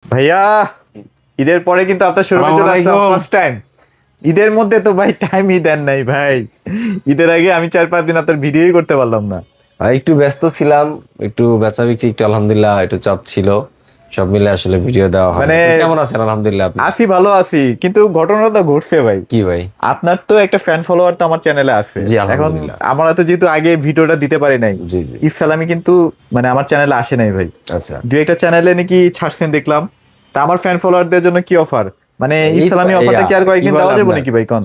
ভাইয়া ঈদের পরে কিন্তু আপনার শোরুমে চলে আসলাম ফার্স্ট টাইম। ঈদের মধ্যে তো ভাই টাইমই দেন নাই ভাই। ঈদের আগে আমি 4-5 দিন আপনার ভিডিওই করতে পারলাম না। একটু ব্যস্ত ছিলাম, একটু বেচা বিক্রি একটু আলহামদুলিল্লাহ একটু চাপ ছিল, সব মিলে আসলে ভিডিও দেওয়া হয়। মানে কেমন আছেন? আলহামদুলিল্লাহ। আপনি? আছি, ভালো আছি, কিন্তু ঘটনাটা ঘটছে ভাই। কি ভাই? আপনার তো একটা ফ্যান ফলোয়ার তো আমার চ্যানেলে আছে। জি, এখন আলহামদুলিল্লাহ। আমরা তো যেহেতু আগে ভিডিওটা দিতে পারি নাই, জি জি। ইসলামি কিন্তু মানে আমার চ্যানেলে আসে নাই ভাই। আচ্ছা, দু একটা চ্যানেলে নাকি ছাড়ছেন দেখলাম। তা আমার ফ্যান ফলোয়ারদের জন্য কি অফার, মানে ইসলামি অফারটা কি আর কয়েকদিন দেওয়া যাবে নাকি ভাই? কোন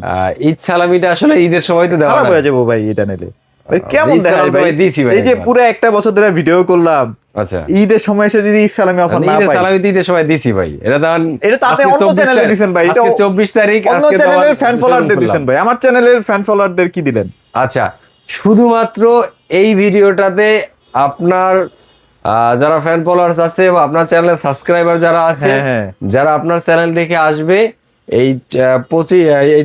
ঈদ সালামিটা আসলে ঈদের সময় তো দেওয়া খারাপ না। হয়ে যাবো ভাই এটা নিলে। ভাই কেমন ঈদ দেখায় সালামি তো ভাই? ভাই দিছি ভাই এই যে একবার। পুরো একটা বছর ধরে ভিডিও করলাম, আচ্ছা, ঈদের সময় এসে যদি ইসলামি অফার না ঈদের পাই। সালামি তো ঈদের সময় দিছি ভাই। এটা তো এটা তো আপনি অন্য চ্যানেলে দিছেন ভাই, এটা 24 তারিখ। অন্য আজকে তো চ্যানেলের আবার ফ্যান ফলোয়ারদের দিছেন ভাই, আমার চ্যানেলের ফ্যান ফলোয়ারদের কি দিলেন? আচ্ছা, শুধুমাত্র এই ভিডিওটাতে আপনার যারা ফ্যান ফলোয়ার্স আছে বা আপনার চ্যানেলের সাবস্ক্রাইবার যারা আছে, হ্যাঁ, হ্যাঁ। যারা আপনার চ্যানেল থেকে আসবে, এই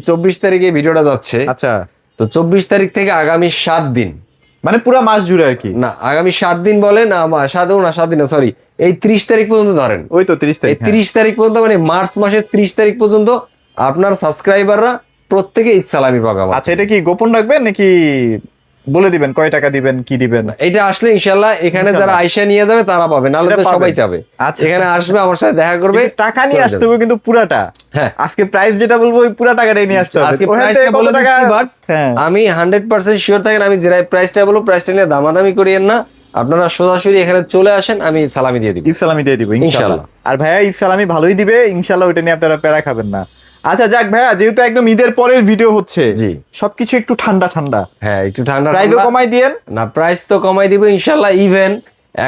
24 তারিখে ভিডিওটা যাচ্ছে। আচ্ছা, তো 24 তারিখ থেকে আগামী 7 দিন, মানে পুরা মাস জুড়ে আর কি? না আগামী 7 দিন বলেন, 7 দিন সরি, এই 30 তারিখ পর্যন্ত ধরেন। ওই তো 30 এই তারিখ। 30 তারিখ পর্যন্ত, মানে মার্চ মাসের 30 তারিখ পর্যন্ত আপনার সাবস্ক্রাইবাররা প্রত্যেকে ঈদ সালামি পাবে আমার। আচ্ছা, এটা কি গোপন রাখবেন নাকি বলে দিবেন কয় টাকা দিবেন, কি দিবেন? এটা আসলে ইনশাল্লাহ এখানে যারা আইসা নিয়ে যাবে তারা পাবে, নাহলে এটা তো পাবেন। সবাই যাবে। আচ্ছা। এখানে আসবে, আমার সাথে দেখা করবে, কিন্তু টাকা নিয়ে চলে আসতে যাবে। হবে কিন্তু পুরাটা। হ্যাঁ। আজকে প্রাইস যেটা বলবো ওই পুরা টাকাটাই নিয়ে আসতে হবে। আজকে ওখান প্রাইসটা থেকে কত বলে টাকা? দিচ্ছি, বাট হ্যাঁ। আমি 100% শিওর থাকেন, আমি যেটা প্রাইসটা বলবো প্রাইসটা নিয়ে দামাদামি করিয়েন না। আপনারা সোজাসুজি এখানে চলে আসেন, আমি সালামি দিয়ে দিব। ঈদ সালামি দিয়ে দিব ইনশাআল্লাহ। আর ভাইয়া ঈদ সালামি ভালোই দিবে ইনশাআল্লাহ, ওইটা নিয়ে আপনারা প্যারা খাবেন না। আচ্ছা যাক ভাইয়া, যেহেতু একদম ঈদের পরের ভিডিও হচ্ছে, জি। সবকিছু একটু ঠান্ডা ঠান্ডা, হ্যাঁ, একটু ঠান্ডা প্রাইসও ঠান্ডা। কমাই দিয়েন। না, প্রাইস তো কমাই দিব ইনশাল্লাহ। ইভেন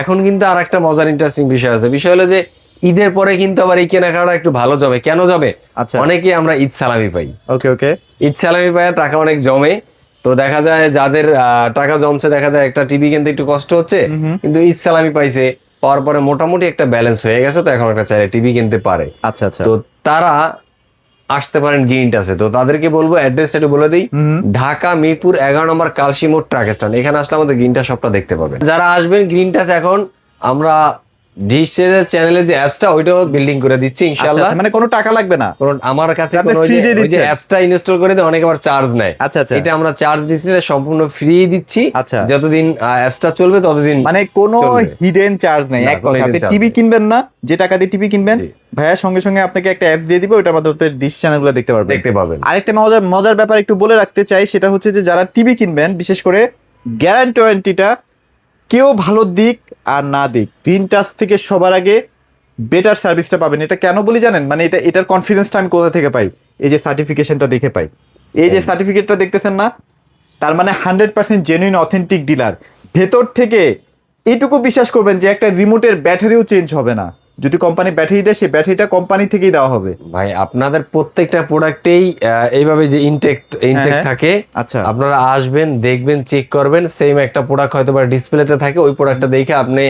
এখন কিন্তু আর একটা মজার ইন্টারেস্টিং বিষয় আছে। বিষয় হলো যে ঈদের পরে কিন্তু আবার এই কেনাকাটা একটু ভালো জমে। কেন জমে? আচ্ছা। অনেকে আমরা ঈদ সালামি পাই। ওকে ওকে। ঈদ সালামি পায়, টাকা অনেক জমে। তো দেখা যায় যাদের টাকা জমছে, দেখা যায় একটা টিভি কিনতে একটু কষ্ট হচ্ছে, কিন্তু ঈদ সালামি পাইছে, পাওয়ার পরে মোটামুটি একটা ব্যালেন্স হয়ে গেছে, তো এখন একটা চাইলে টিভি কিনতে পারে। আচ্ছা আচ্ছা। তো তারা আসতে পারেন গ্রিন টাচে। তো তাদেরকে বলবো অ্যাড্রেসটা একটু বলে দিই। ঢাকা মিরপুর 11 নম্বর কালশি মোড় ট্রাক স্ট্যান্ড। এখানে আসলে আমাদের গ্রিন টাচ সবটা দেখতে পাবেন। যারা আসবেন গ্রিন টাচ, এখন আমরা ডিশ চ্যানেলে যে অ্যাপসটা ওইটাও বিল্ডিং করে দিচ্ছি আচ্ছা ইনশাআল্লাহ। আচ্ছা, মানে কোনো টাকা লাগবে না? কারণ আমার কাছে আপনি কোনো ওই free যে দিয়ে দিচ্ছেন? অ্যাপসটা ইনস্টল করে দিয়ে অনেকে আবার চার্জ নেয়। আচ্ছা আচ্ছা। এটা আমরা চার্জ দিচ্ছি না, সম্পূর্ণ ফ্রি দিচ্ছি। আচ্ছা। যতদিন অ্যাপসটা চলবে ততদিন মানে কোনো চলবে। হিডেন চার্জ নেই। না, এক কোনো কথা, hidden আপনি charge টিভি নেই। কিনবেন না, যে টাকা দিয়ে টিভি কিনবেন, জি। ভাইয়া সঙ্গে সঙ্গে আপনাকে একটা অ্যাপ দিয়ে দিবে, ওটার মাধ্যমে ডিশ চ্যানেলগুলো দেখতে পারবেন। দেখতে পাবেন। আরেকটা মজার মজার ব্যাপার একটু বলে রাখতে চাই, সেটা হচ্ছে যে যারা টিভি কিনবেন, বিশেষ করে গ্যারান্টি ওয়ারেন্টিটা কেউ ভালো দিক আর না দিক, গ্রিন টাচ থেকে সবার আগে বেটার সার্ভিসটা পাবেন। এটা কেন বলি জানেন? মানে এটার কনফিডেন্সটা আমি কোথা থেকে পাই? এই যে সার্টিফিকেশনটা দেখে পাই। এই যে সার্টিফিকেটটা দেখতেছেন না, তার মানে 100% জেনুইন অথেন্টিক ডিলার। ভেতর থেকে এইটুকু বিশ্বাস করবেন যে একটা রিমোটের ব্যাটারিও চেঞ্জ হবে না। যদি কোম্পানি ব্যাটারি দেয়, সেই ব্যাটারিটা কোম্পানি থেকেই দেওয়া হবে। ভাই আপনাদের প্রত্যেকটা প্রোডাক্টেই এইভাবে যে ইনটেক হ্যাঁ। থাকে। আচ্ছা। আপনারা আসবেন, দেখবেন, চেক করবেন। সেম একটা প্রোডাক্ট হয়তো বা ডিসপ্লেতে থাকে, ওই প্রোডাক্টটা দেখে আপনি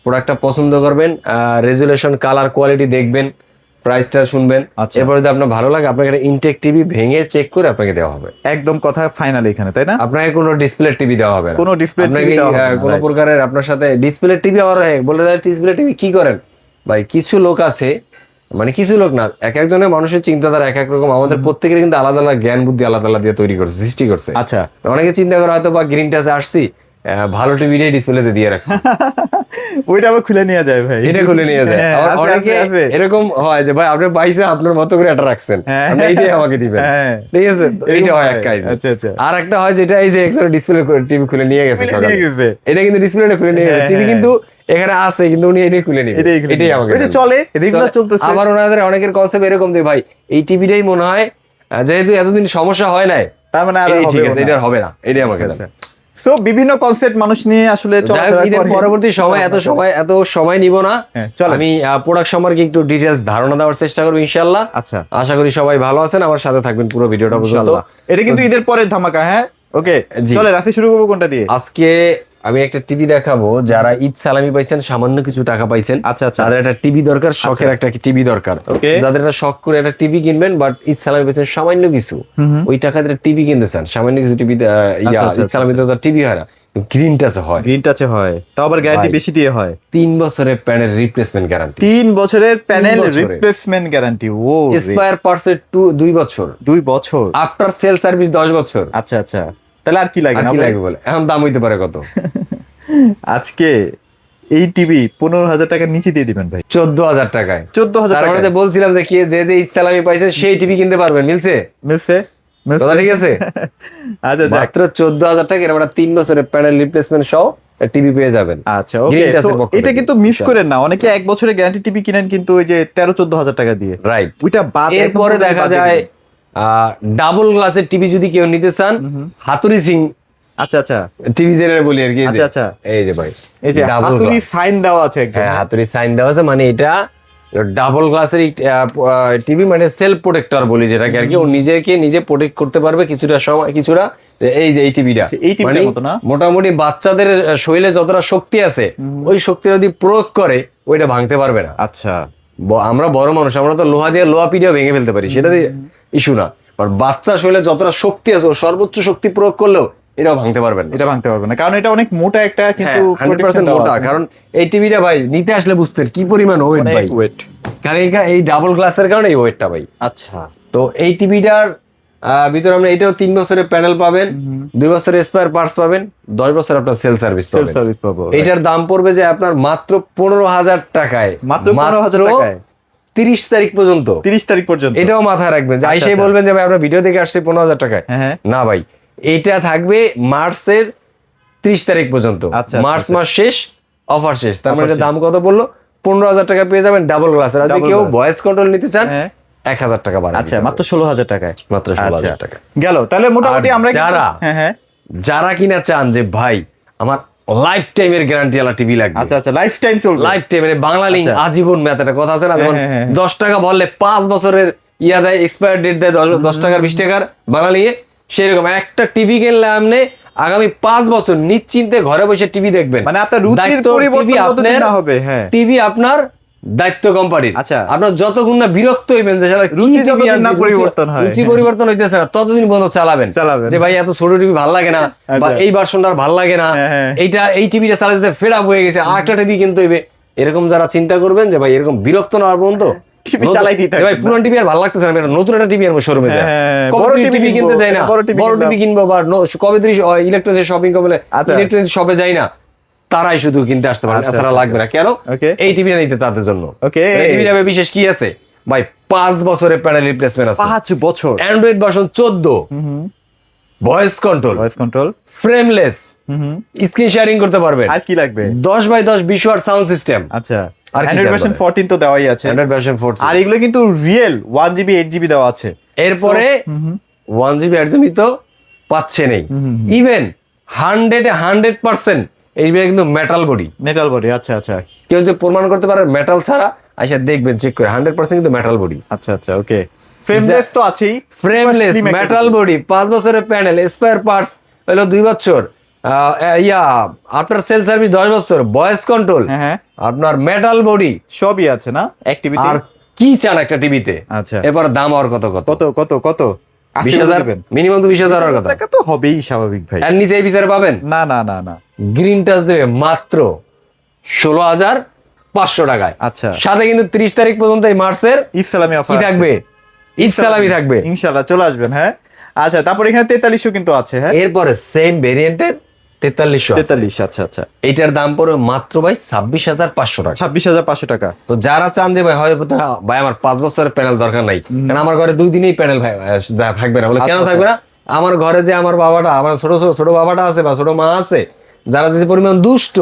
প্রোডাক্টটা পছন্দ করবেন, রেজুলেশন, কালার, কোয়ালিটি দেখবেন, প্রাইসটা শুনবেন। আচ্ছা। এরপর যদি আপনার ভালো লাগে, আপনাকে একটা ইনটেক টিভি ভেঙে চেক করে আপনাকে দেওয়া হবে। একদম কথা ফাইনাল এখানে, তাই না? আপনাকে কোনো ডিসপ্লে টিভি দেওয়া হবে না। কোনো display TV আপনাকে দেওয়া হবে না, কোনো right. প্রকারের আপনার সাথে ডিসপ্লে টিভি আবার বলে দেয় ডিসপ্লে টিভি কি করেন ভাই? কিছু লোক আছে, মানে কিছু লোক না, এক একজনের মানুষের চিন্তাধারা এক এক রকম। আমাদের প্রত্যেকের কিন্তু আলাদা আলাদা জ্ঞান বুদ্ধি আলাদা আলাদা দিয়ে তৈরি করছে, সৃষ্টি করছে। আচ্ছা। অনেকে চিন্তা করে হয়তো বা গ্রিন টাচে আসছি, ভালো টিভিটাই ডিসপ্লেতে দিয়ে রাখছি, ওইটা আবার খুলে নিয়ে যায় ভাই। এটা খুলে নিয়ে যায়। হ্যাঁ, আবার আছে, অনেকে আছে, আছে। এরকম হয় যে ভাই আপনার পাইছে, আপনার মতো করে এটা রাখছেন, হ্যাঁ। আপনি এইটাই আমাকে দিবেন। হ্যাঁ। ঠিক আছে, এইটা হয় এক হয়। কাহিনী। আচ্ছা, আচ্ছা। আর একটা হয় যেটা এই যে একটা ডিসপ্লে টিভি খুলে নিয়ে গেছে খুলে সকালে। নিয়ে গেছে। এটা কিন্তু ডিসপ্লেটা খুলে নিয়ে গেছে, হ্যাঁ, টিভি হ্যাঁ। কিন্তু এখানে আছে, কিন্তু উনি এটাই খুলে নিবে, এটাই খুলে এটাই নিবে। আমাকে ওই যে দেন। চলে, regular চলে। চলতেছে। আবার ওনাদের অনেকের কনসেপ্ট এরকম যে ভাই এই টিভিটাই মনে হয়, যেহেতু এতদিন সমস্যা হয় নাই, তার মানে আর এটাই ঠিক হবেও আছে, না। এটা আর হবে না, এটাই আমাকে দেন। আচ্ছা। সো বিভিন্ন কনসেপ্ট মানুষ নিয়ে আসলে যাই হোক, চলাফেরা ঈদের করে। পরবর্তী সময় এত সময় নিব না। হ্যাঁ, চলেন। আমি প্রোডাক্ট সম্পর্কে একটু ডিটেলস ধারণা দেওয়ার চেষ্টা করবো ইনশাআল্লাহ। আচ্ছা। আশা করি সবাই ভালো আছেন, আমার সাথে থাকবেন পুরো ভিডিওটা পর্যন্ত। ইনশাআল্লাহ। এটা কিন্তু ঈদের পরের ধামাকা। হ্যাঁ, ওকে, জি। চলে রাশি শুরু করবো কোনটা দিয়ে? আজকে আমি একটা টিভি দেখাবো, যারা ঈদ সালামি পাইছেন, সামান্য কিছু টাকা পাইছেন, আচ্ছা, আচ্ছা। তাদের একটা টিভি দরকার, শখের একটা টিভি দরকার। Okay. যাদের একটা শখ করে একটা টিভি কিনবেন, বাট ঈদ সালামি পাইছেন সামান্য কিছু, ওই টাকা দিয়ে টিভি কিনতে চান, সামান্য কিছু টিভি, আচ্ছা, আচ্ছা, ঈদ সালামিতে তো টিভি হয় না, গ্রিন টাচে হয়, গ্রিন টাচে হয়, তাও আবার গ্যারান্টি ভাই। বেশি দিয়ে হয়। 3 বছরের প্যানেল রিপ্লেসমেন্ট গ্যারান্টি, 3 বছরের প্যানেল বছরের। Replacement guarantee. ও স্পায়ার পার্টসের 2 বছর, 2 বছর। আফটার সেল সার্ভিস 10 বছর। আচ্ছা আচ্ছা, তাহলে আর কি লাগে আর না কি ভাই? লাগবে বলে, এখন দাম হইতে পারে কত? আজকে এই টিভি 15,000 টাকার নিচে দিয়ে দিবেন ভাই। 14,000 টাকায়। 14,000 তার মানে টাকা যে বলছিলাম যে কি, যে ইসলামি পাইছে সেই টিভি কিনতে পারবেন, মিলছে? মিলছে কথা ঠিক আছে? আচ্ছা যাক। মাত্র 14,000 টাকা এর মানে 3 বছরের প্যানেল রিপ্লেসমেন্ট সহ টিভি পেয়ে যাবেন। আচ্ছা ওকে, Green Touch তো এর পক্ষ এটা থেকে। কিন্তু মিস করেন না, অনেকে 1 বছরের গ্যারান্টি টিভি কিনেন কিন্তু ওই যে 13-14,000 টাকা দিয়ে, রাইট। ওইটা বাদ। এরপরে একদম দেখা বাদ দিয়ে যায় দিবেন। ডাবল গ্লাসের টিভি যদি কেউ নিতে চান, হাতুড়ি সিং আচ্ছা আচ্ছা টিভি যেটা বলি আর কি, এই যে- আচ্ছা আচ্ছা, এই যে ভাই, এই যে ডাবল হাতুড়ি গ্লাস। সাইন দেওয়া আছে একদম। হ্যাঁ, হাতুড়ি সাইন দেওয়া আছে, মানে এটা ডাবল গ্লাসের টিভি, মানে সেলফ প্রোটেক্টর বলি যেটাকে আর কি। ও নিজেকে নিজে প্রোটেক্ট করতে পারবে কিছুটা সময়, কিছুটা। এই যে এই টিভিটা, আচ্ছা, এই টিভিটার মতো না? মোটামুটি বাচ্চাদের শরীরে যতটা শক্তি আছে, ওই শক্তি যদি প্রয়োগ করে ওইটা ভাঙতে পারবে না। আচ্ছা আমরা বড় মানুষ, আমরা তো লোহা দিয়ে লোহা পিডিয়া ভেঙে ফেলতে পারি, সেটা ইস্যু না। বাট বাচ্চা শরীরে যতটা শক্তি আছে, ও সর্বোচ্চ শক্তি প্রয়োগ করলেও এটাও ভাঙতে পারবেন না। এটা ভাঙতে পারবে না, কারণ এটা অনেক মোটা একটা কিন্তু হ্যাঁ, 100% মোটা। কারণ এই টিভিটা ভাই নিতে আসলে বুঝতেন কি পরিমাণ ওয়েট ভাই, ওয়েট। কারণ এই ডাবল গ্লাসের কারণে এই ওয়েটটা ভাই। আচ্ছা তো এই টিভিটার ভিতরে আমরা এটাও 3 বছরের প্যানেল পাবেন, 2 বছরের স্পেয়ার পার্টস পাবেন, 10 বছর আপনার সেল সার্ভিস সেল পাবেন। সার্ভিস পাবো। এটার দাম পড়বে যে আপনার মাত্র 15,000 টাকায়, মাত্র 15,000 টাকায় 30 তারিখ পর্যন্ত। 30 তারিখ পর্যন্ত। এটাও মাথায় রাখবেন যে আচ্ছা, আইসাই আচ্ছা। বলবেন যে ভাই আমরা ভিডিও দেখে আসছি 15,000 টাকায়। হ্যাঁ হ্যাঁ না ভাই, এটা থাকবে মার্চের 30 তারিখ পর্যন্ত। আচ্ছা, মার্চ আচ্ছা। মাস শেষ, অফার শেষ। তার মানে Offer এটার দাম শেষ। কত বললো? 15,000 টাকা পেয়ে যাবেন ডাবল গ্লাসের। আর যদি Double কেউ glass। ভয়েস কন্ট্রোল নিতে চান, হ্যাঁ। 1,000 টাকা বাড়ানো। আচ্ছা, মাত্র 16,000 টাকায়। মাত্র 16,000 টাকা। গেল তাহলে মোটামুটি আর আমরা কিন্তু- যারা- হ্যাঁ হ্যাঁ যারা কিনা চান যে ভাই আমার লাইফ টাইমের গ্যারান্টি ওয়ালা টিভি লাগবে, আচ্ছা আচ্ছা, লাইফ টাইম চলবে। লাইফ টাইম, মানে বাংলা লিঙ্ক আচ্ছা। আজীবন ম্যাথ, একটা কথা আছে না, যেমন হ্যাঁ, হ্যাঁ, 10 টাকা ভরলে 5 বছরের ইয়া দেয়, এক্সপায়ার ডেট দেয় 10 টাকার 20 টাকার বাংলা লিঙ্কে। সেরকম একটা টিভি কিনলে আপনি আগামী 5 বছর নিশ্চিন্তে ঘরে বসে টিভি দেখবেন। মানে আপনার রুচির পরিবর্তন কতদিন না হবে। হ্যাঁ, টিভি আপনার দায়িত্ব কোম্পানির। আচ্ছা। আপনার যতক্ষণ না বিরক্ত হইবেন যে শালা কি রুচি TV যতদিন আনছি, না পরিবর্তন হয়। রুচি পরিবর্তন হইতেছে না, ততদিন পর্যন্ত চালাবেন। চালাবেন। যে ভাই এত ছোট টিভি ভালো লাগে না, বা আচ্ছা। এই ভার্সনটা আর ভালো লাগে না, হ্যাঁ, হ্যাঁ। এই টিভিটা চালাতে ফেড আপ হয়ে গেছে, আরেকটা টিভি কিনতে হইবে। এরকম যারা চিন্তা করবেন যে ভাই এরকম বিরক্ত না হওয়ার পর্যন্ত টিভি চালাইতেই থাকবেন। ভাই পুরান টিভি আর ভালো লাগতেছে না, আমি একটা নতুন একটা টিভি আনবো শোরুমে যায়, হ্যাঁ, কবে বড় টিভি টিভি কিনতে কিনবো, যাই না, বড় টিভি বড় কিনবো। টিভি কিনবো, বা কবে তুই ইলেকট্রনিক্স শপিং করবে, আচ্ছা। ইলেকট্রনিক্স শপে যাই না, তারাই শুধু কিনতে আসতে পারেন, আচ্ছা, এছাড়া আচ্ছা। লাগবে না। কেন? Okay. এই টিভিটা নিতে তাদের জন্য। Okay. এই টিভিটা বিশেষ কি আছে ভাই, 5 বছরের প্যানেল রিপ্লেসমেন্ট আছে, 5 বছর। Android version 14, voice control, voice control. Frameless, screen sharing করতে পারবেন, আর কি লাগবে? 10x10 20 ওয়াট সাউন্ড সিস্টেম, আচ্ছা, আর কি অ্যান্ড্রয়েড চান ভার্সন বলেন? 14 তো দেওয়াই আছে। Android version 14। আর এগুলো কিন্তু রিয়েল 1GB 8GB দেওয়া আছে। এরপরে 1GB 8GB তো পাচ্ছে নেই, ইভেন 100% এইগুলো কিন্তু মেটাল বডি। Metal body. আচ্ছা আচ্ছা কেউ যদি প্রমাণ করতে পারে মেটাল ছাড়া, আচ্ছা দেখবেন চেক করে, 100% কিন্তু মেটাল বডি। আচ্ছা আচ্ছা, ওকে। ফ্রেমলেস তো আছেই। ফ্রেমলেস, Slim একটা মেটাল TV। বডি, 5 বছরের প্যানেল, স্পেয়ার পার্টস হলো 2 বছর, আপনার সেল সার্ভিস 10 বছর, ভয়েস কন্ট্রোল, হ্যাঁ হ্যাঁ, আপনার মেটাল বডি, সবই আছে না অ্যাক্টিভিটি? আর কি চান একটা টিভিতে? আচ্ছা, এরপর দাম আর কত কত কত কত কত? 20,000, মিনিমাম তো 20,000 আর কথা। টাকা তো হবেই স্বাভাবিক ভাই। আর নিচে এই বিচারে পাবেন না না না না। গ্রিন টাচ দেবে মাত্র 16,500 টাকায়। আচ্ছা, সাথে কিন্তু 30 তারিখ পর্যন্ত এই মার্চের ইসলামি কি অফার থাকবে, ঈদ সালামি থাকবে। ইনশাআল্লাহ চলে আসবেন। হ্যাঁ, আচ্ছা, তারপর এখানে 4300 কিন্তু আছে। হ্যাঁ, এরপরে সেম ভেরিয়েন্টের 4300 আছে। 43। আচ্ছা আচ্ছা, এইটার দাম পড়বে মাত্র ভাই 26,500 টাকা। 26,500 টাকা। তো যারা চান যে ভাই হয়তো ভাই আমার 5 বছরের প্যানেল দরকার নাই, কারণ আমার ঘরে 2 দিনেই প্যানেল থাকবে না, বলে কেন আচ্ছা, থাকবে না? আমার ঘরে যে আমার বাবাটা, আমার ছোট বাবাটা আছে বা ছোট মা আছে, যারা যদি পরিমাণ দুষ্ট,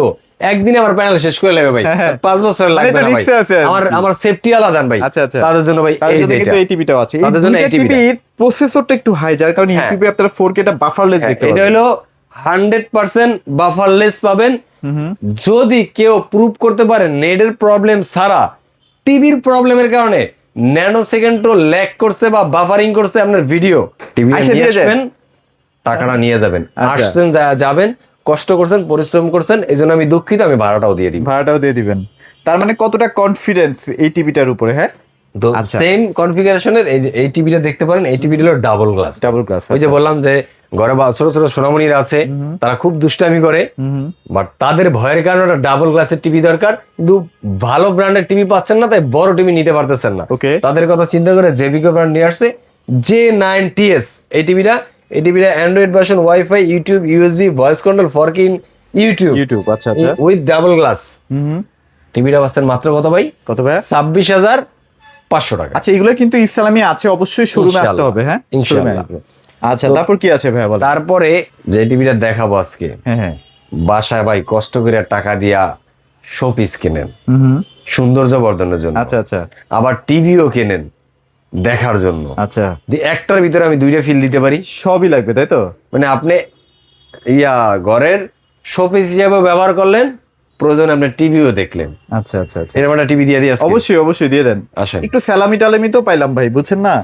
একদিনে আমার প্যানেল শেষ করে নেবে ভাই, 5 বছর লাগবে এটা না ভাই। risk আছে আর কি। আমার সেফটি আলাদা ভাই। আচ্ছা আচ্ছা, তাদের জন্য ভাই তার এই জন্য যে কিন্তু এটা। এই টিভিটাও আছে। এই তাদের জন্য এই দুইটা টিভিটা। টিভির প্রসেসরটা একটু হাই, যার কারণে হ্যাঁ। ইউটিউবে আপনারা 4K টা বাফারলেস দেখতে এটা পাবেন। হলো 100% বাফারলেস পাবেন। যদি কেউ প্রুভ করতে পারে নেটের প্রবলেম ছাড়া, টিভির প্রবলেমের কারণে ন্যানো সেকেন্ডও ল্যাগ করছে বা বাফারিং করছে আপনার ভিডিও, টিভি আইসা নিয়ে দিয়ে যায়। আসবেন, টাকাটা নিয়ে যাবেন। আচ্ছা। আসছেন, যাবেন, কষ্ট করছেন, পরিশ্রম করছেন, এই জন্য আমি দুঃখিত, আমি ভাড়াটাও দিয়ে দিব। ভাড়াটাও দিয়ে দিবেন। তার মানে কতটা কনফিডেন্স এই টিভিটার উপরে? হ্যাঁ, তো আচ্ছা। সেম কনফিগারেশনের এই যে এই টিভিটা দেখতে পারেন, এই টিভিটা হলো ডাবল গ্লাস। Double glass. ওই যে বললাম যে ঘরে ছোট ছোট সোনামণিরা আছে, তারা খুব দুষ্টামি করে, বাট তাদের ভয়ের কারণে একটা ডাবল গ্লাসের টিভি দরকার, কিন্তু ভালো ব্র্যান্ডের টিভি পাচ্ছেন না, তাই বড় টিভি নিতে পারতেছেন না। ওকে। তাদের কথা চিন্তা করে জেবিকো ব্র্যান্ড নিয়ে আসছে J9TS এই টিভিটা। Android version, wifi, YouTube, USB, voice control, 4K YouTube আচ্ছা আচ্ছা। With double glass. টিভিটা পাচ্ছেন মাত্র কত ভাই? কত ভাই? 26,500 টাকা। আচ্ছা, এগুলো কিন্তু ইসলামী আছে, অবশ্যই শোরুমে আসতে হবে। হ্যাঁ, ইনশাআল্লাহ। showroom এ আসবে। আচ্ছা, তারপর কি আছে ভাই বল? তারপরে যে টিভিটা দেখাবো আজকে, হ্যাঁ হ্যাঁ। বাসায় ভাই কষ্ট করে টাকা দিয়া শোপিস কেনেন সৌন্দর্য বর্ধনের জন্য, আচ্ছা আচ্ছা আবার টিভিও কেনেন দেখার জন্য। আচ্ছা, যে একটার ভিতরে আমি দুইটা ফিল দিতে পারি, সবই লাগবে তাই তো? মানে আপনি ঘরের শোপিস হিসেবে ব্যবহার করলেন, প্রয়োজনে আপনি টিভিও দেখলেন। আচ্ছা আচ্ছা আচ্ছা, এরকম একটা টিভি দিয়ে দিই আজকে। অবশ্যই অবশ্যই দিয়ে দেন। আসেন। একটু সালামি টালামি তো পাইলাম ভাই, বুঝছেন না?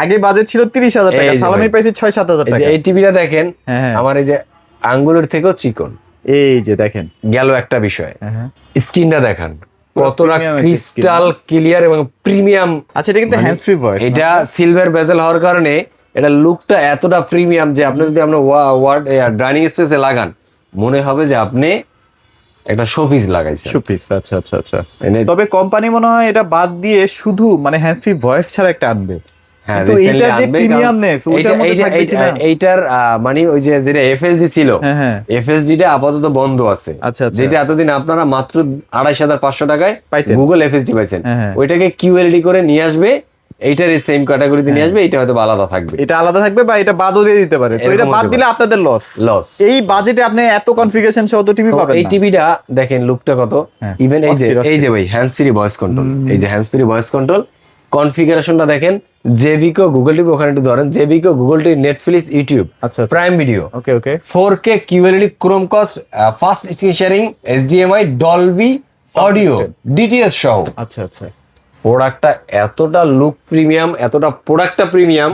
আগে বাজেট ছিল 30,000 টাকা, এই যে সালামি ভাই। পাইছি 6-7,000 এই যে টাকা। এই টিভিটা দেখেন, হ্যাঁ, হ্যাঁ। আমার এই যে আঙ্গুলের থেকেও চিকন, এই যে দেখেন। গেল একটা বিষয়। হ্যাঁ, হ্যাঁ। স্ক্রিনটা দেখান কতটা premium একটা ক্রিস্টাল ক্লিয়ার এবং প্রিমিয়াম। আচ্ছা, এটা কিন্তু হ্যান্ড ফ্রি ভয়েস। এটা সিলভার বেজেল হওয়ার কারণে এটা লুকটা এতটা প্রিমিয়াম যে আপনি যদি আপনার ওয়ার্ড ডাইনিং স্পেসে লাগান, মনে হবে যে আপনি একটা শোপিস লাগাইছেন। শোপিস। আচ্ছা আচ্ছা আচ্ছা। এনে- তবে কোম্পানি মনে হয় এটা বাদ দিয়ে শুধু মানে হ্যান্ড ফ্রি ভয়েস ছাড়া একটা আনবে। হ্যাঁ, তো recently এইটা যে আনবে, কারণ প্রিমিয়ামনেস ওইটার মধ্যে থাকবে কিনা? এইটার মানে ওই যে যেটা এফএসডি ছিল, হ্যাঁ, হ্যাঁ। এফএসডিটা আপাতত বন্ধ আছে। আচ্ছা, আচ্ছা। যেটা এতদিন আপনারা মাত্র 2,500 টাকায় পাইতেন। গুগল এফএসডি পাইছেন, হ্যাঁ, হ্যাঁ। ওইটাকে কিউএলডি করে নিয়ে আসবে, এইটার সেম ক্যাটাগরিতে নিয়ে আসবে, এটা হয়তো আলাদা থাকবে। এটা আলাদা থাকবে বা এটা বাদও দিয়ে দিতে পারে। তো এরকম এটা বাদ হতে দিলে পারে। আপনাদের লস। লস। এই বাজেটে আপনি এত কনফিগারেশন সহ তো টিভি পাবেন এই না। টিভিটা দেখেন লুকটা কত, হ্যাঁ, ইভেন এই যে অস্থির। ভাই হ্যান্ডস ফ্রি ভয়েস কন্ট্রোল, এই যে হ্যান্ডস ফ্রি ভয়েস কন্ট্রোল কনফিগারেশনটা দেখেন। জেবিকো গুগল টিভি, ওখানে একটু ধরেন, জেবিকো গুগল টিভি, নেটফ্লিক্স, ইউটিউব, আচ্ছা, আচ্ছা। প্রাইম ভিডিও, ওকে ওকে। 4K QLED, Chromecast, fast screen sharing, HDMI, Dolby audio, DTS সহ। আচ্ছা আচ্ছা। প্রোডাক্টটা এতটা লুক প্রিমিয়াম, এতটা প্রোডাক্টটা প্রিমিয়াম,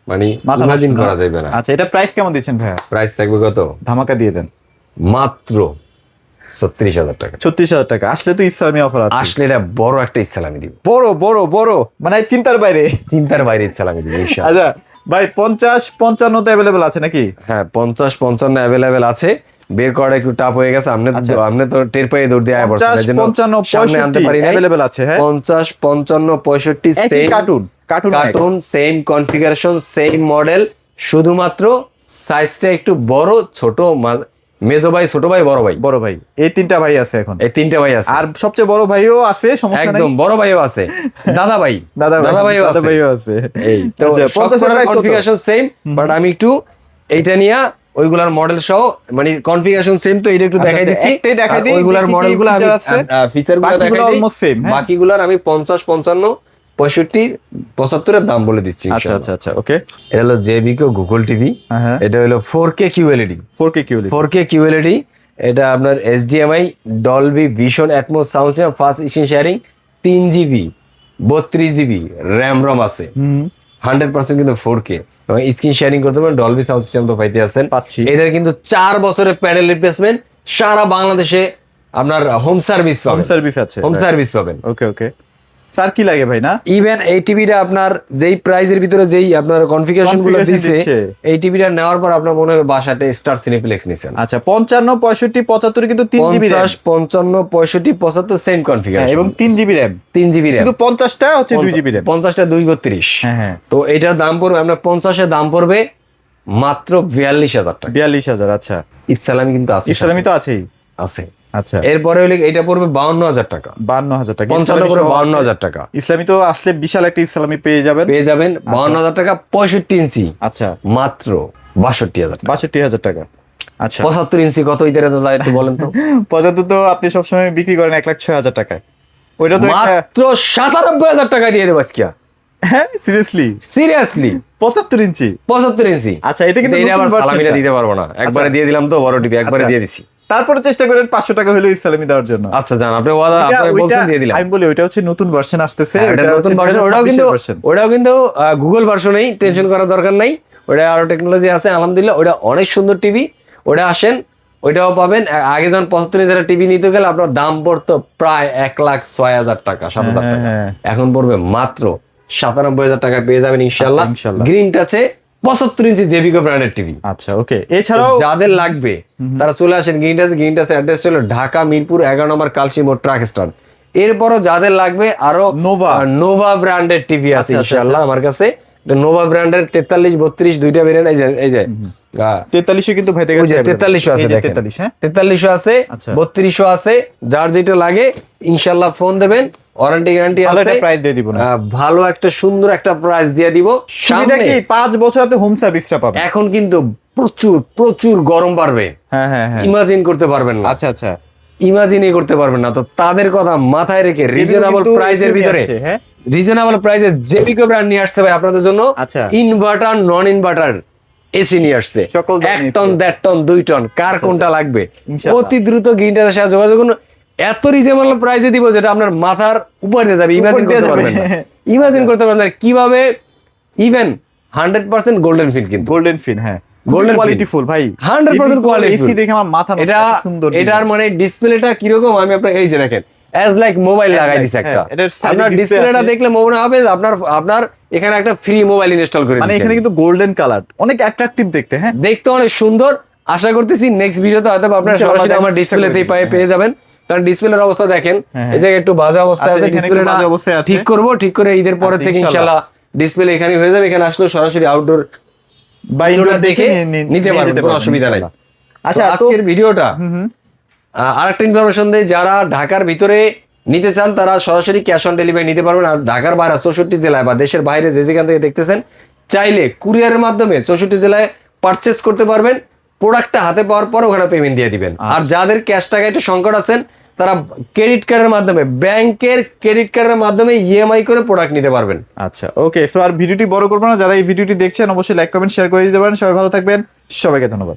মানে মাথা ইমাজিন নষ্ট না। করা যাবে না। আচ্ছা, এটা প্রাইস কেমন দিচ্ছেন ভাইয়া? প্রাইস থাকবে কত? ধামাকা দিয়ে দেন। মাত্র 36,000 টাকা। 36,000 টাকা। আসলে তো ইসলামী অফার আছে। আসলে এটা বড় একটা ইসলামি দিব, বড় বড় বড়, মানে চিন্তার বাইরে। চিন্তার বাইরে ইসলামি দিব ইনশাআল্লাহ। আচ্ছা ভাই, 50-55 তো অ্যাভেলেবেল আছে নাকি? হ্যাঁ, 50-55 অ্যাভেলেবেল আছে। বের করা একটু টাফ হয়ে গেছে। আপনি আচ্ছা। আপনি তো টের পেয়ে দৌড় দিয়ে আয় বসছেন, 50, এই জন্য 55, সামনে আনতে 65 পারি নাই। অ্যাভেলেবেল আছে। হ্যাঁ, 50, 55, 65 একই same cartoon cartoon, same configuration, same model, শুধুমাত্র সাইজটা একটু বড়, ছোট, মেজো ভাই, ছোট ভাই, বড় ভাই, বড় ভাই, এই তিনটা ভাই আছে এখন। এই তিনটা ভাই আছে। আর সবচেয়ে বড় ভাইও আছে, সমস্যা নাই। একদম বড় ভাইও আছে, দাদা ভাই, দাদা ভাইও আছে। ভাইও আছে। এই তো আচ্ছা, 50 এর price কত? কনফিগারেশন সেম, বাট আমি একটু এইটা নিয়া ওইগুলার মডেল সহ, মানে কনফিগারেশন সেম, তো এটা একটু আচ্ছা, দেখাই আচ্ছা, দিচ্ছি। একটাই দেখাই আর দিই, ওইগুলার কি কি মডেলগুলো আমি feature আছে? ফিচারগুলো বাকিগুলো দেখাই দিই। almost same, হ্যাঁ? বাকিগুলার আমি 50, 55, 65, 75 এর দাম বলে দিচ্ছি আচ্ছা ইনশাআল্লাহ। আচ্ছা আচ্ছা, ওকে। এটা হলো জেবিকো গুগল টিভি, হ্যাঁ। এটা হলো 4K QLED। 4K QLED। 4K QLED, এটা আপনার HDMI, Dolby vision, atoms sound system, fast screen sharing, 3GB, 32GB RAM ROM আছে, 100% কিন্তু 4K, এবং স্ক্রিন শেয়ারিং করতে পারেন, ডলবি সাউন্ড সিস্টেম তো পাইতে আছেন। পাচ্ছি। এটার কিন্তু 4 বছরের প্যানেল রিপ্লেসমেন্ট, সারা বাংলাদেশে আপনার হোম সার্ভিস হোম পাবেন, সার্ভিস আছে। হোম সার্ভিস পাবেন। ওকে ওকে। স্যার কি লাগে ভাই না? ইভেন এই টিভিটা আপনার যেই প্রাইজের ভিতরে যেই আপনার কনফিগারেশন গুলো Configuration দিচ্ছে, দিচ্ছে। এই টিভিটা নেওয়ার পর আপনার মনে হবে বাসাতে স্টার সিনেপ্লেক্স নিছেন। আচ্ছা, 55, 65, 75 কিন্তু 3GB RAM। 50, 55, 65, 75 সেম হ্যাঁ, কনফিগারেশন এবং 3GB RAM। 3GB RAM, কিন্তু 50টা হচ্ছে 2GB RAM। 50টা 232। হ্যাঁ হ্যাঁ। তো এটার দাম পড়বে আপনার 50-এর দাম পড়বে মাত্র 42,000 টাকা। 42,000। আচ্ছা, ইসলামি কিন্তু আছে, ইসলামী তো আছেই। আছে। আচ্ছা, এরপরে হলে এটা পড়বে 52,000 টাকা, 52,000 টাকা। 55 ইসলামী করে সহ আছে। 52,000 টাকা ইসলামী তো আসলে বিশাল একটা ইসলামী পেয়ে যাবেন। পেয়ে যাবেন। 52,000 টাকা 65 ইঞ্চি আচ্ছা, মাত্র 62,000 টাকা। 62,000 টাকা। আচ্ছা, 75 ইঞ্চি কত ইতারে দাদা একটু বলেন তো? 75 তো আপনি সবসময় বিক্রি করেন 1,06,000 টাকায়। ওইটা তো একটা, মাত্র 97,000 টাকা দিয়ে দেবো আজকে। হ্যাঁ সিরিয়াসলি, সিরিয়াসলি 75 ইঞ্চি। 75 ইঞ্চি। আচ্ছা, এটা কিন্তু এটা আবার নতুন সালামিটা version টা। দিতে পারবো না, একবারে আচ্ছা। দিয়ে দিলাম তো, বড় টিভি একবারে আচ্ছা। দিয়ে দিছি। তারপরে চেষ্টা করেন 500 টাকা হলেও ইসলামী দেওয়ার জন্য। আচ্ছা জান, আপনি বলছেন দিয়ে দিলাম। আমি বলি ওইটা হচ্ছে নতুন ভার্সন আসতেছে। হ্যাঁ, এটা নতুন ভার্সন, ওটাও কিন্তু গুগল ভার্সনেই, টেনশন করার দরকার নাই। ওটা আরো টেকনোলজি আছে আলহামদুলিল্লাহ। ওটা অনেক সুন্দর টিভি। ওটা আসেন ওইটাও পাবেন। আগে যখন 75,000 টিভি নিতে গেলে আপনার দাম পড়তো প্রায় 1,06,000 টাকা, 7,000 টাকা, এখন পড়বে মাত্র 97,000 টাকা পেয়ে যাবেন ইনশাল্লাহ। গ্রিন টাচে 75 ইঞ্চি জেবিকো ব্র্যান্ডের টিভি। আচ্ছা ওকে, এছাড়াও যাদের লাগবে তারা চলে আসেন গ্রিন টাচে। গ্রিন টাচের অ্যাড্রেস হলো ঢাকা মিরপুর 11 নম্বর কালসি মোড় ট্রাক স্ট্যান্ড। এরপরও যাদের লাগবে আরো নোভা ব্র্যান্ডের টিভি আছে ইনশাআল্লাহ আমার কাছে। নোভা ব্র্যান্ডের 43, 32 দুইটা ভেরিয়েন্ট। এই যে 43 কিন্তু ভাই থেকে 43 আছে, 43 হ্যাঁ 43 আছে, 32 আছে। যার যেটা লাগে ইনশাআল্লাহ ফোন দেবেন, ওয়ারেন্টি গ্যারান্টি আছে। ভালো প্রাইস দিয়ে দিব না, ভালো একটা সুন্দর একটা প্রাইস দিয়ে দিব। সুবিধা কি 5 বছর আপনি হোম সার্ভিসটা পাবেন। এখন কিন্তু প্রচুর গরম বাড়বে, হ্যাঁ ইমাজিন করতে পারবেন না। আচ্ছা ইমাজিনই করতে পারবেন না। তো তাদের কথা মাথায় রেখে রিজনেবল প্রাইসের ভিতরে, রিজনেবল প্রাইসে জেবিকো ব্র্যান্ড নিয়ে আসছে ভাই আপনাদের জন্য। ইনভার্টার, নন ইনভার্টার এসি নিয়ে আসছে, 1 টন, 1.5 টন, 2 টন, কার কোনটা লাগবে অতি দ্রুত গ্রিনটারের সাথে যোগাযোগ করুন। এত রিজনেবল প্রাইসে দিব যেটা আপনার মাথার উপরে যাবে, ইমাজিন করতে পারবেন না, ইমাজিন করতে পারবেন না কিভাবে। ইভেন 100% গোল্ডেন ফিন, কিন্তু গোল্ডেন ফিন, হ্যাঁ গোল্ডেন কোয়ালিটি ফুল ভাই, 100% কোয়ালিটি এসি দেখে আমার মাথা নষ্ট, সুন্দর। এটার মানে ডিসপ্লেটা কি রকম আমি আপনাকে এই যে দেখেন, অ্যাজ লাইক মোবাইল লাগাই দিছে একটা। আপনার ডিসপ্লেটা দেখলে মনে হবে আপনার এখানে একটা ফ্রি মোবাইল ইনস্টল করে দিয়েছেন। মানে এখানে কিন্তু গোল্ডেন কালার, অনেক অ্যাট্রাকটিভ দেখতে, হ্যাঁ দেখতে অনেক সুন্দর। আশা করতেছি নেক্সট ভিডিওতে হয়তো আপনারা সরাসরি আমার ডিসপ্লেতেই পেয়ে যাবেন, কারণ ডিসপ্লের অবস্থা দেখেন এই জায়গায় একটু বাজে অবস্থায় আছে। ডিসপ্লেটা ঠিক করে ঈদের পরে থেকে ইনশাআল্লাহ ডিসপ্লে এখানে হয়ে যাবে। এখানে আসলে সরাসরি আউটডোর বা ইনডোর দেখে নিতে পারবেন, কোনো অসুবিধা নাই। আচ্ছা আজকের ভিডিওটা আরেকটা ইনফরমেশন দেই, যারা ঢাকার ভিতরে নিতে চান তারা সরাসরি ক্যাশ অন ডেলিভারি নিতে পারবেন। আর ঢাকার বাইরে 64 জেলায় বা দেশের বাইরে যে যেখান থেকে দেখতেছেন চাইলে কুরিয়ারের মাধ্যমে 64 জেলায় পারচেস করতে পারবেন। প্রোডাক্টটা হাতে পাওয়ার পর ওখানে পেমেন্ট দিয়ে দিবেন। আর যাদের ক্যাশ টাকা একটু সংকট আছেন তারা ক্রেডিট কার্ডের মাধ্যমে, ব্যাংকের ক্রেডিট কার্ডের মাধ্যমে ইএমআই করে প্রোডাক্ট নিতে পারবেন। আচ্ছা ওকে, সো আর ভিডিওটি বড় করবো না, যারা এই ভিডিওটি দেখছেন অবশ্যই লাইক কমেন্ট শেয়ার করে দিতে পারেন। সবাই ভালো থাকবেন, সবাইকে ধন্যবাদ।